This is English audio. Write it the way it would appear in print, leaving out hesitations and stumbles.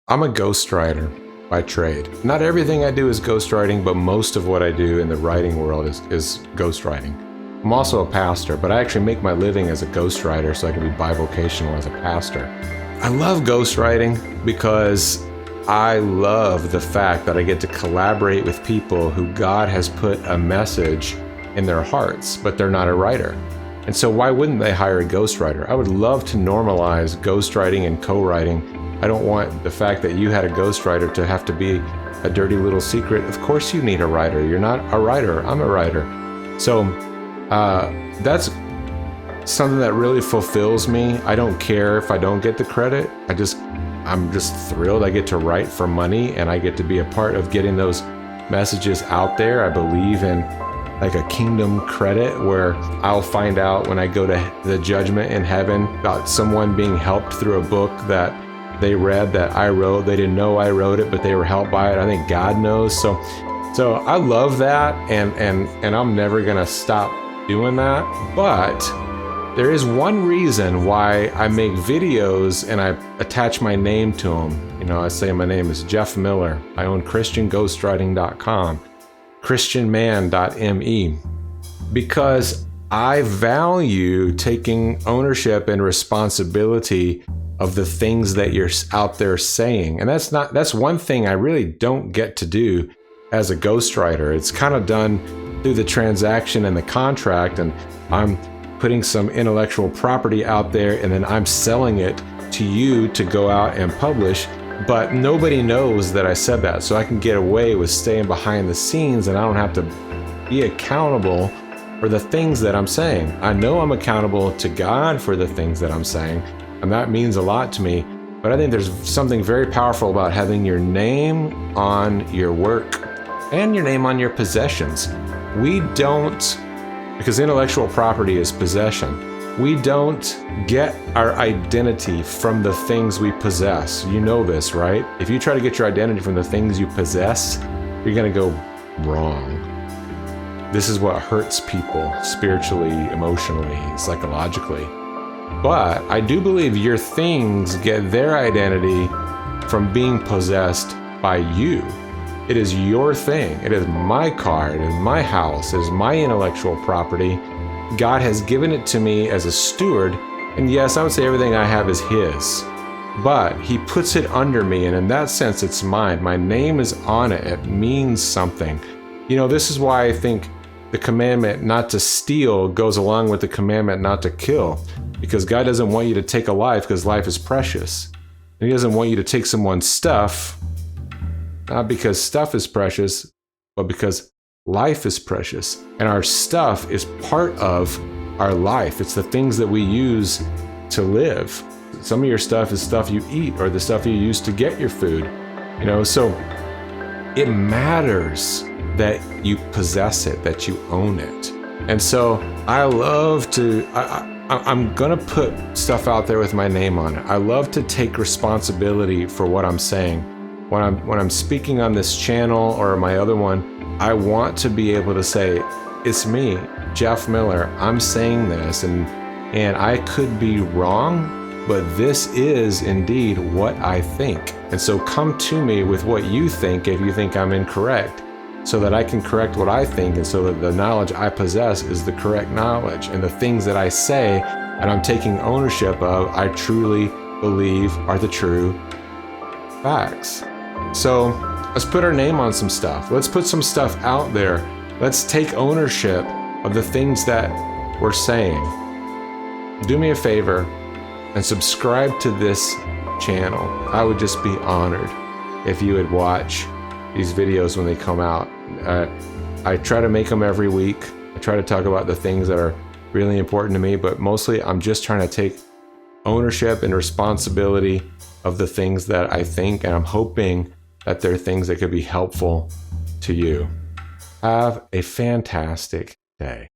I'm a ghostwriter by trade. Not everything I do is ghostwriting, but most of what I do in the writing world is ghostwriting. I'm also a pastor, but I actually make my living as a ghostwriter so I can be bivocational as a pastor. I love ghostwriting because I love the fact that I get to collaborate with people who God has put a message in their hearts, but they're not a writer. And so why wouldn't they hire a ghostwriter? I would love to normalize ghostwriting and co-writing. I don't want the fact that you had a ghostwriter to have to be a dirty little secret. Of course you need a writer. You're not a writer. I'm a writer. So that's something that really fulfills me. I don't care if I don't get the credit. I'm just thrilled I get to write for money and I get to be a part of getting those messages out there. I believe in like a kingdom credit where I'll find out when I go to the judgment in heaven about someone being helped through a book that they read that I wrote. They didn't know I wrote it, but they were helped by it. I think God knows. So I love that, and I'm never gonna stop doing that. But there is one reason why I make videos and I attach my name to them. You know, I say my name is Jeff Miller. I own ChristianGhostwriting.com, ChristianMan.me, because I value taking ownership and responsibility of the things that you're out there saying. And that's one thing I really don't get to do as a ghostwriter. It's kind of done through the transaction and the contract, and I'm putting some intellectual property out there and then I'm selling it to you to go out and publish, but nobody knows that I said that. So I can get away with staying behind the scenes and I don't have to be accountable for the things that I'm saying. I know I'm accountable to God for the things that I'm saying, and that means a lot to me. But I think there's something very powerful about having your name on your work and your name on your possessions. We don't, because intellectual property is possession, we don't get our identity from the things we possess. You know this, right? If you try to get your identity from the things you possess, you're going to go wrong. This is what hurts people spiritually, emotionally, psychologically. But I do believe your things get their identity from being possessed by you. It is your thing. It is my car. It is my house. It is my intellectual property. God has given it to me as a steward. And yes, I would say everything I have is His. But He puts it under me, and in that sense, it's mine. My name is on it. It means something. You know, this is why I think the commandment not to steal goes along with the commandment not to kill. Because God doesn't want you to take a life because life is precious. And He doesn't want you to take someone's stuff, not because stuff is precious, but because life is precious. And our stuff is part of our life. It's the things that we use to live. Some of your stuff is stuff you eat or the stuff you use to get your food. You know, so it matters that you possess it, that you own it. And so I love to, I'm gonna put stuff out there with my name on it. I love to take responsibility for what I'm saying. When I'm speaking on this channel or my other one, I want to be able to say, it's me, Jeff Miller. I'm saying this, and I could be wrong, but this is indeed what I think. And so come to me with what you think if you think I'm incorrect, so that I can correct what I think, and so that the knowledge I possess is the correct knowledge, and the things that I say and I'm taking ownership of, I truly believe are the true facts. So let's put our name on some stuff. Let's put some stuff out there. Let's take ownership of the things that we're saying. Do me a favor and subscribe to this channel. I would just be honored if you would watch these videos when they come out. I try to make them every week. I try to talk about the things that are really important to me, but mostly I'm just trying to take ownership and responsibility of the things that I think, and I'm hoping that they're things that could be helpful to you. Have a fantastic day.